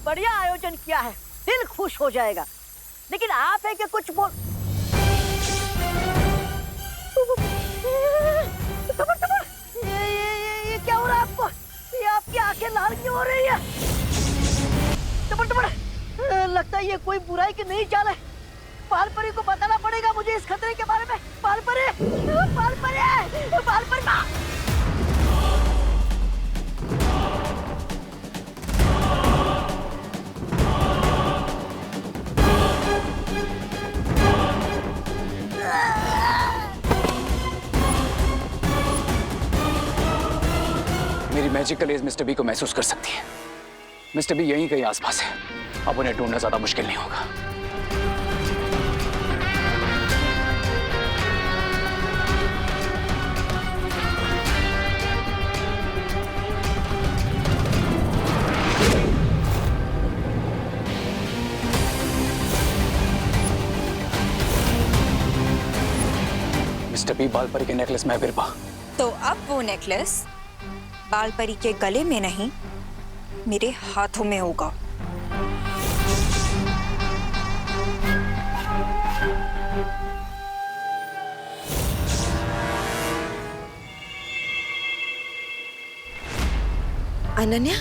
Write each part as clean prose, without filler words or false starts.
बढ़िया आयोजन किया है, दिल खुश हो जाएगा। लेकिन आप है कि कुछ बोल। ये क्या हो रहा है आपको? ये आपकी आंखें लाल क्यों हो रही है? लगता है ये कोई बुराई की नई चाल है। बालपरी को बताना पड़ेगा मुझे इस खतरे के बारे में। बालपरी, बालपरी, बालपरी माँ। मेरी मैजिकल एज मिस्टर बी को महसूस कर सकती है। मिस्टर बी यहीं कहीं आसपास है। अब उन्हें ढूंढना ज्यादा मुश्किल नहीं होगा। मिस्टर बी, बालपरी के नेकलेस में बिरबा। तो अब वो नेकलेस बालपरी के गले में नहीं, मेरे हाथों में होगा। अनन्या,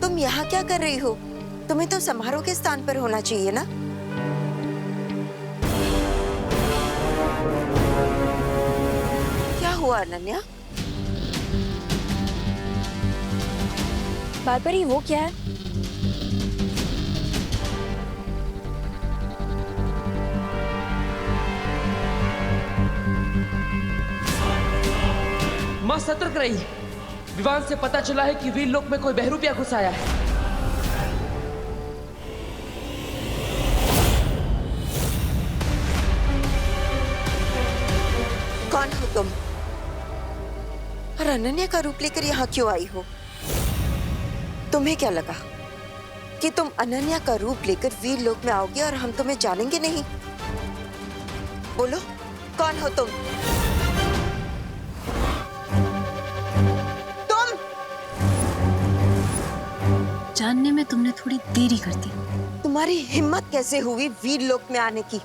तुम यहाँ क्या कर रही हो? तुम्हें तो समारोह के स्थान पर होना चाहिए ना। क्या हुआ अनन्या? बालपरी, वो क्या है? मां सतर्क रही। विवान से पता चला है कि वीर लोक में कोई बहरूपिया घुस आया है। कौन हो तुम? और अनन्या का रूप लेकर यहाँ क्यों आई हो? तुम्हें क्या लगा कि तुम अनन्या का रूप लेकर वीर लोक में आओगे और हम तुम्हें जानेंगे नहीं? बोलो, कौन हो तुम? तुम जानने में तुमने थोड़ी देरी कर दी। तुम्हारी हिम्मत कैसे हुई वीर लोक में आने की?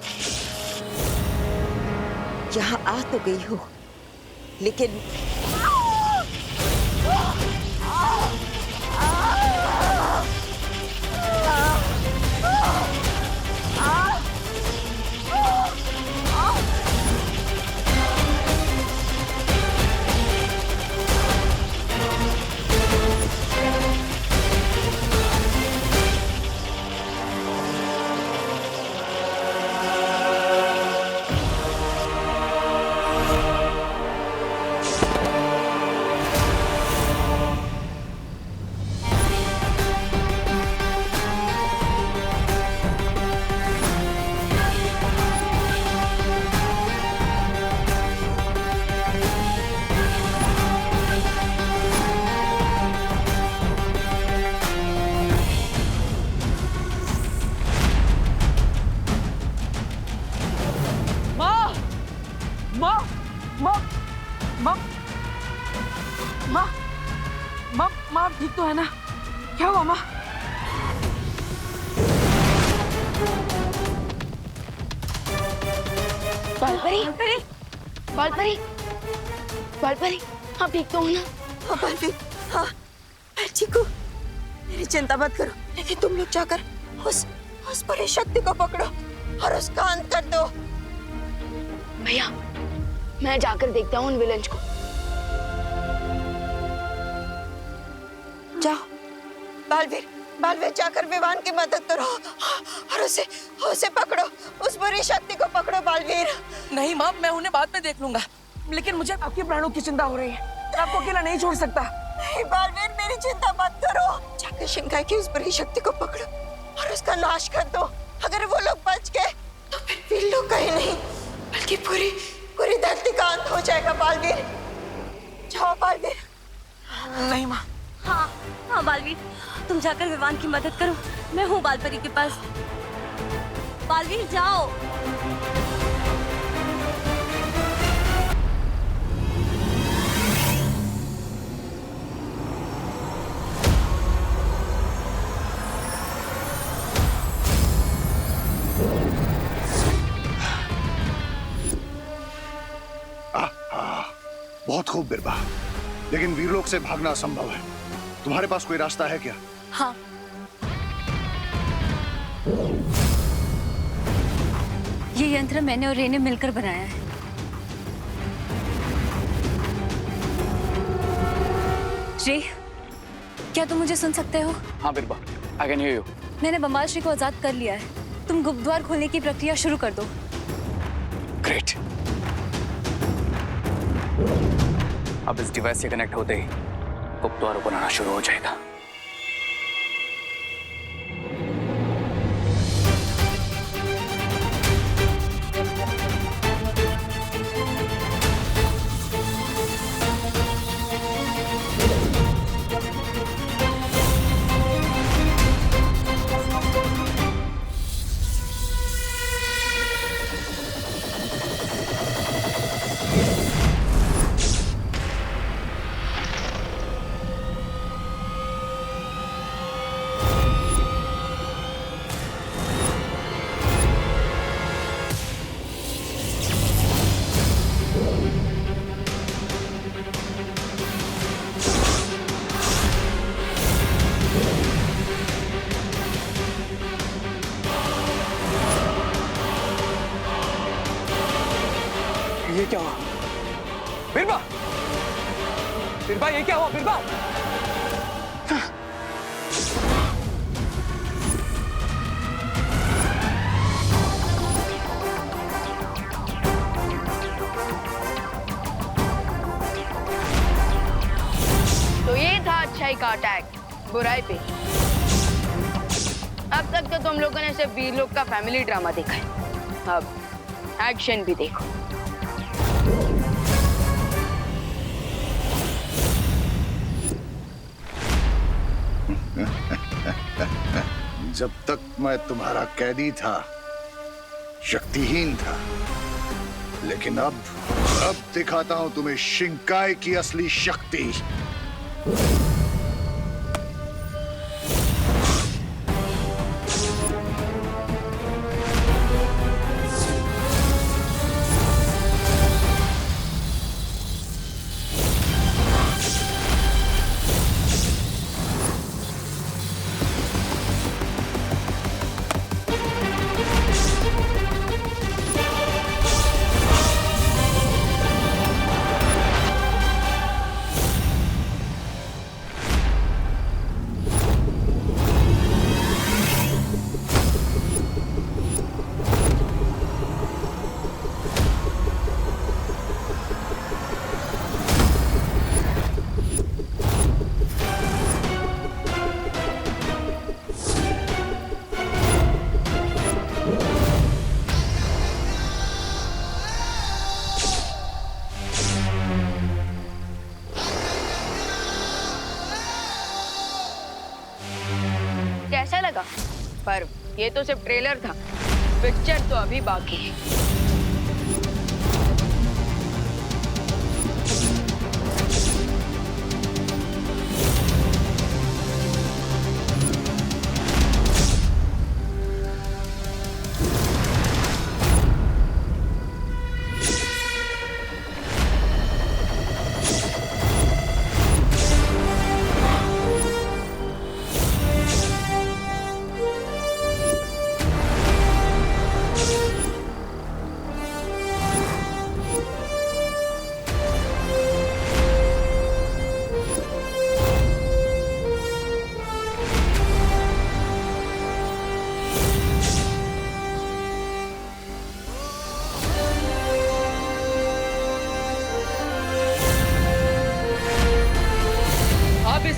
यहाँ आ तो गई हो, लेकिन माँ ठीक तो है ना? क्या हुआ माँ? बालपरी, बालपरी, बालपरी, आप ठीक तो हो ना? हाँ बालवीर, हाँ मैं ठीक हूँ। मेरी चिंता मत करो, लेकिन तुम लोग जाकर उस परी शक्ति को पकड़ो और उसका अंत कर दो। भैया, मैं जाकर देखता हूँ उन विलन्स को। जाओ बालवीर, जाकर विवान की मदद करो और उसे पकड़ो, उस बुरी शक्ति को पकड़ो बालवीर। नहीं माँ, मैं उन्हें बाद में देख लूंगा, लेकिन मुझे आपके प्राणों की चिंता हो रही है। मैं आपको अकेला नहीं छोड़ सकता। नहीं बालवीर, मेरी चिंता मत करो। जाकर शिंकाई की उस बुरी शक्ति को पकड़ो और उसका नाश कर दो। अगर वो लोग बच गए तो फिर वीर लोग कहीं नहीं, बल्कि पूरी धरती का अंत हो जाएगा बालवीर। जाओ बालवीर। नहीं माँ। हाँ बालवीर, तुम जाकर विवान की मदद करो। मैं हूँ बालपरी के पास। बालवीर जाओ। बहुत खूब बिरबा, लेकिन वीरलोक से भागना असंभव है। तुम्हारे पास कोई रास्ता है क्या? हाँ, ये यंत्र मैंने और रे ने मिलकर बनाया है। रे, क्या तुम मुझे सुन सकते हो? हाँ बिरबा, आई कैन हियर यू। मैंने बम्बाल श्री को आजाद कर लिया है। तुम गुप्त द्वार खोलने की प्रक्रिया शुरू कर दो। ग्रेट। अब इस डिवाइस से कनेक्ट होते ही गुप्त द्वार ओपन होना शुरू हो जाएगा। ये क्या हुआ? बिरबा! बिरबा, ये क्या हुआ बिरबा? तो ये था अच्छाई का अटैक बुराई पे। अब तक तो तुम लोगों ने सिर्फ वीरलोक का फैमिली ड्रामा देखा है, अब एक्शन भी देखो। जब तक मैं तुम्हारा कैदी था, शक्तिहीन था, लेकिन अब दिखाता हूं तुम्हें शिंकाई की असली शक्ति। कैसा लगा? पर ये तो सिर्फ ट्रेलर था, पिक्चर तो अभी बाकी है।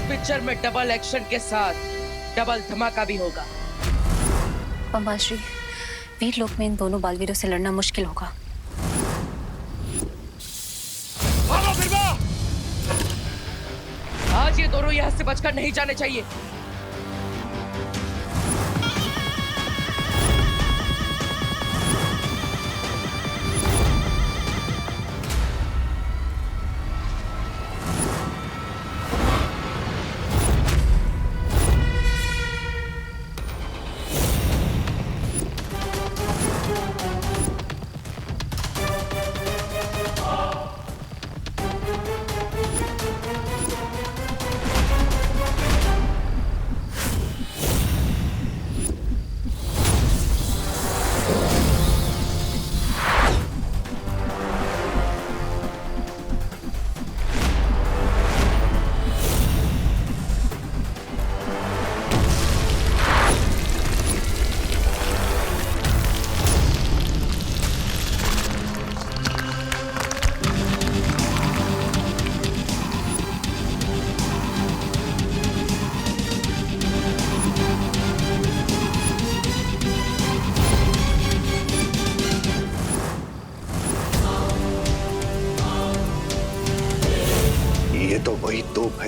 पिक्चर में डबल एक्शन के साथ डबल धमाका भी होगा। बम्बाल श्री, वीरलोक में इन दोनों बालवीरों से लड़ना मुश्किल होगा। आज ये दोनों यहाँ से बचकर नहीं जाने चाहिए।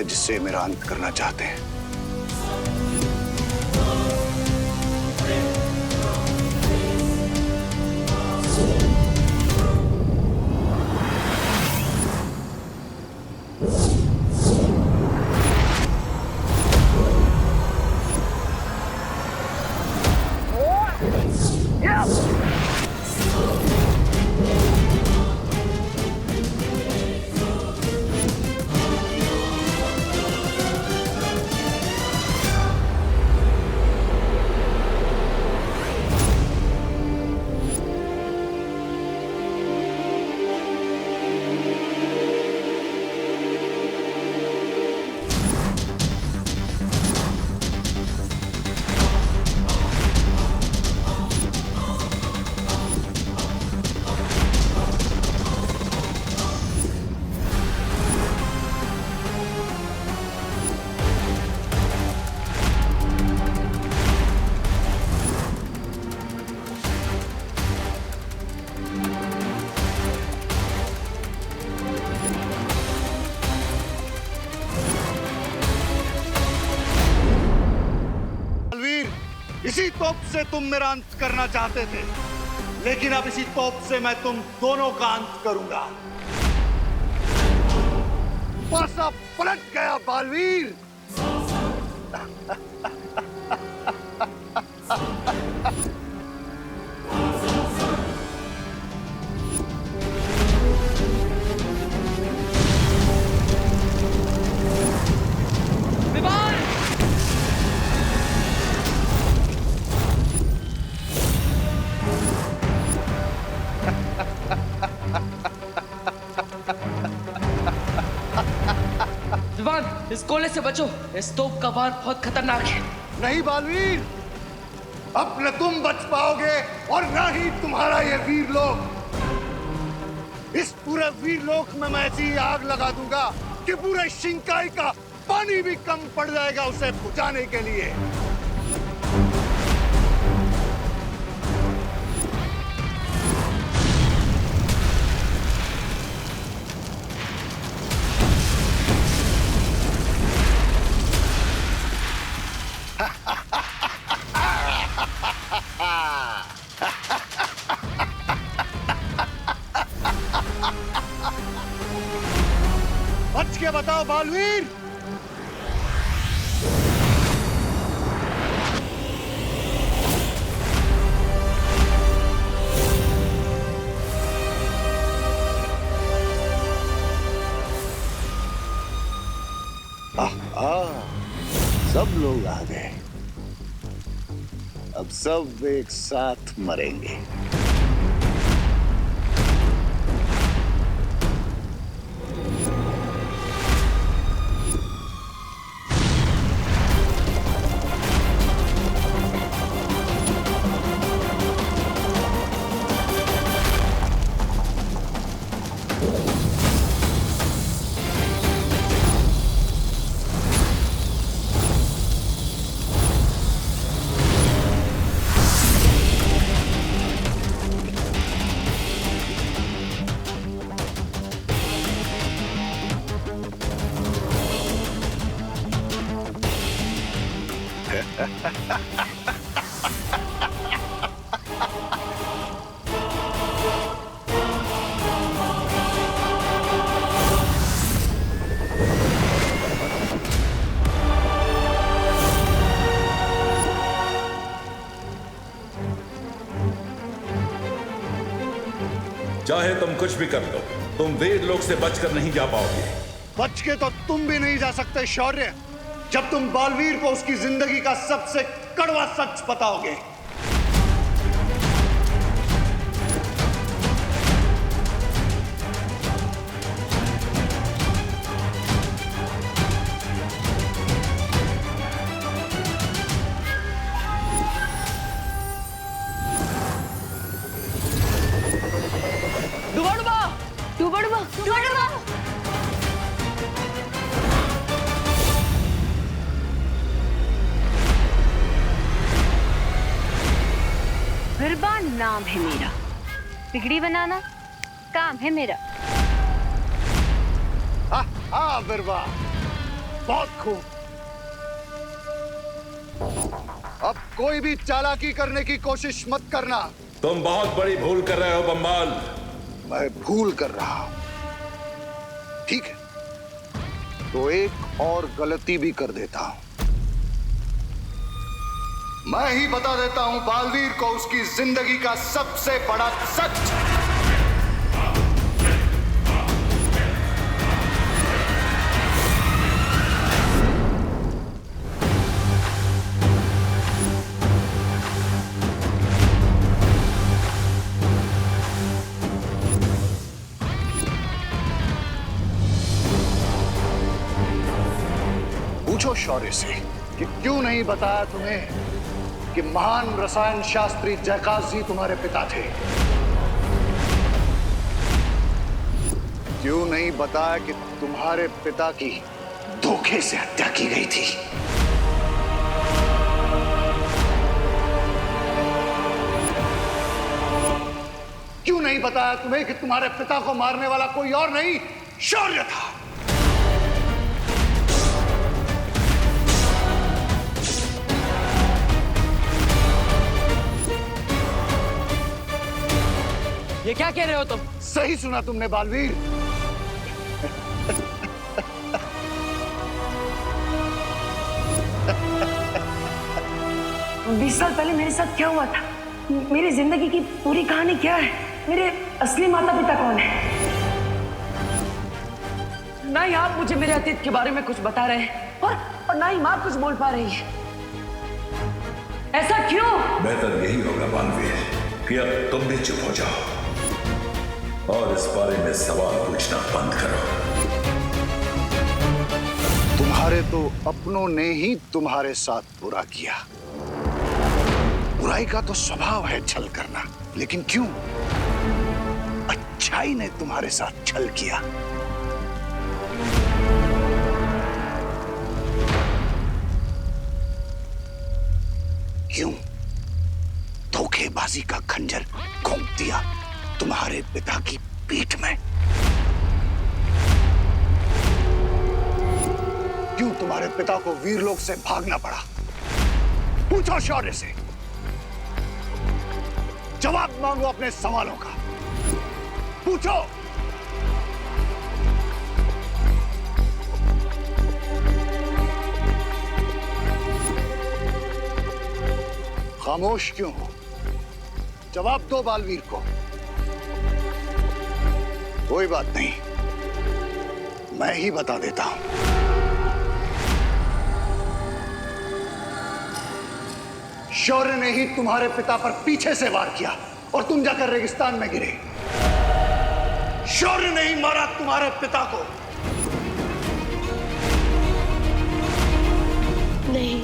है जिससे मेरा अंत करना चाहते हैं। इसी तोप से तुम मेरा अंत करना चाहते थे, लेकिन अब इसी तोप से मैं तुम दोनों का अंत करूंगा। पासा पलट गया बालवीर। इस गोले से बचो, इस तोप का वार बहुत खतरनाक है। नहीं बालवीर, अब न तुम बच पाओगे और न ही तुम्हारा ये वीर लोक। इस पूरे वीर लोक में मैं ऐसी आग लगा दूंगा कि पूरे शिंकाई का पानी भी कम पड़ जाएगा उसे बुझाने के लिए। बच के बताओ बालवीर। सब लोग आ गए, अब सब एक साथ मरेंगे। चाहे तुम कुछ भी कर लो, तुम वीर लोक से बचकर नहीं जा पाओगे। बच के तो तुम भी नहीं जा सकते शौर्य, जब तुम बालवीर को उसकी जिंदगी का सबसे कड़वा सच बताओगे। विरबा नाम है मेरा, बिगड़ी बनाना काम है मेरा। हाँ विरबा, बहुत खूब। अब कोई भी चालाकी करने की कोशिश मत करना। तुम बहुत बड़ी भूल कर रहे हो बम्बाल। मैं भूल कर रहा हूं। ठीक है, तो एक और गलती भी कर देता हूं। मैं ही बता देता हूं बालवीर को उसकी जिंदगी का सबसे बड़ा सच। पूछो शौर्य से कि क्यों नहीं बताया तुम्हें कि महान रसायन शास्त्री जयकाश जी तुम्हारे पिता थे। क्यों नहीं बताया कि तुम्हारे पिता की धोखे से हत्या की गई थी। क्यों नहीं बताया तुम्हें कि तुम्हारे पिता को मारने वाला कोई और नहीं, शौर्य था। ये क्या कह रहे हो तुम? सही सुना तुमने बालवीर। 20 साल पहले मेरे साथ क्या हुआ था, मेरी जिंदगी की पूरी कहानी क्या है, मेरे असली माता पिता कौन है। ना ही आप मुझे मेरे अतीत के बारे में कुछ बता रहे हैं और ना ही माँ कुछ बोल पा रही है। ऐसा क्यों? बेहतर यही होगा बालवीर कि अब तुम भी चुप हो जाओ और इस बारे में सवाल पूछना बंद करो। तुम्हारे तो अपनों ने ही तुम्हारे साथ बुरा किया। बुराई का तो स्वभाव है छल करना, लेकिन क्यों अच्छाई ने तुम्हारे साथ छल किया। क्यों धोखेबाजी का खंजर घोंप दिया तुम्हारे पिता की पीठ में। क्यों तुम्हारे पिता को वीरलोक से भागना पड़ा। पूछो शौर्य से, जवाब मांगो अपने सवालों का। पूछो। खामोश क्यों हो? जवाब दो बालवीर को। कोई बात नहीं, मैं ही बता देता हूं। शौर्य ने ही तुम्हारे पिता पर पीछे से वार किया और तुम जाकर रेगिस्तान में गिरे। शौर्य ने ही मारा तुम्हारे पिता को। नहीं,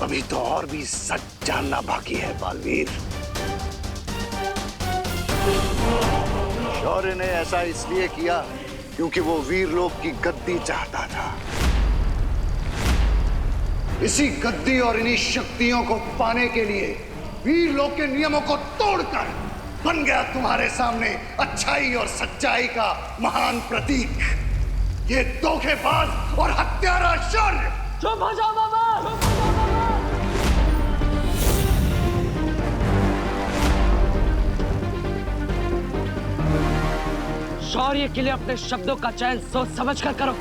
अभी तो और भी सच जानना बाकी है बालवीर। शौर्य ने ऐसा इसलिए किया क्योंकि वो वीरलोक की गद्दी चाहता था। इसी गद्दी और इन्हीं शक्तियों को पाने के लिए वीरलोक के नियमों को तोड़कर बन गया तुम्हारे सामने अच्छाई और सच्चाई का महान प्रतीक, ये धोखेबाज और हत्यारा शौर्य। चुप हो जाओ बाबा। शौर्य के लिए अपने शब्दों का चयन सोच समझ कर करो।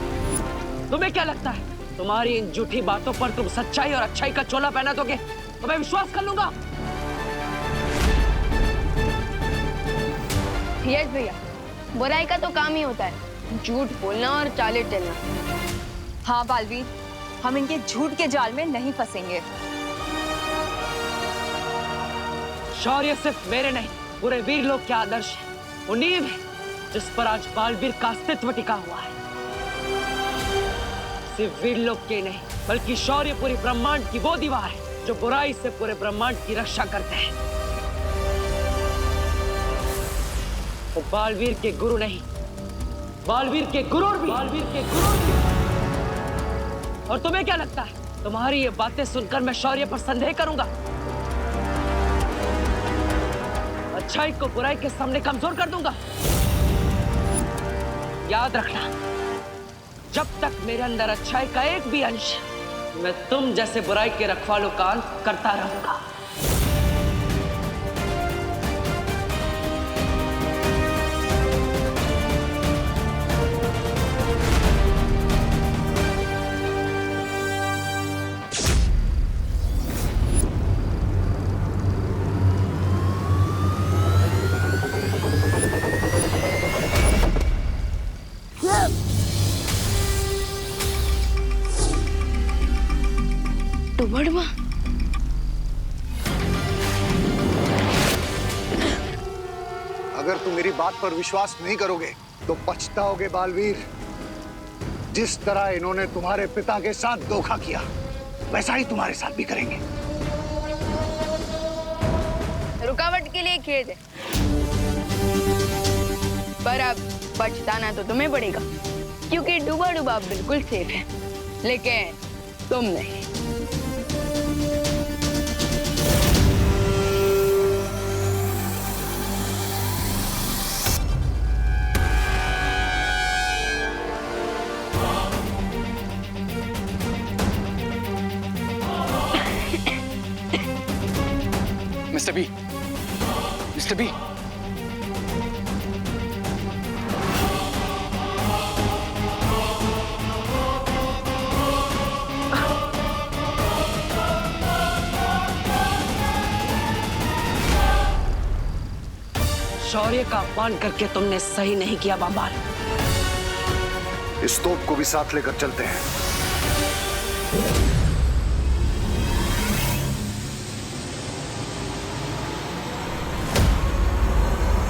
तुम्हें क्या लगता है तुम्हारी इन झूठी बातों पर तुम सच्चाई और अच्छाई का चोला पहना दोगे तो मैं विश्वास कर लूंगा? यस भैया, बुराई का तो काम ही होता है झूठ बोलना और चाले चलना। हाँ बालवीर, हम इनके झूठ के जाल में नहीं फंसेंगे। शौर्य सिर्फ मेरे नहीं पूरे वीरलोक के आदर्श है। वो नींव है जिस पर आज बालवीर का अस्तित्व टिका हुआ है। सिर्फ वीर लोग के नहीं बल्कि शौर्य पूरे ब्रह्मांड की वो दीवार है जो बुराई से पूरे ब्रह्मांड की रक्षा करते हैं। वो बालवीर के गुरु नहीं, बालवीर के गुरूर भी। और तुम्हें क्या लगता है तुम्हारी ये बातें सुनकर मैं शौर्य पर संदेह करूंगा? अच्छाई को बुराई के सामने कमजोर कर दूंगा? याद रखना, जब तक मेरे अंदर अच्छाई का एक भी अंश, मैं तुम जैसे बुराई के रखवालों का अंत करता रहूंगा। डुबड़वा, अगर तुम मेरी बात पर विश्वास नहीं करोगे तो पछताओगे बालवीर। जिस तरह इन्होंने तुम्हारे पिता के साथ धोखा किया वैसा ही तुम्हारे साथ भी करेंगे। रुकावट के लिए खेद है, पर अब पछताना तो तुम्हें पड़ेगा, क्योंकि डूबा डूबा बिल्कुल सेफ है, लेकिन तुम नहीं। मिस्टर बी, मिस्टर बी, शौर्य का अपमान करके तुमने सही नहीं किया बाबाल। इस तोप को भी साथ लेकर चलते हैं।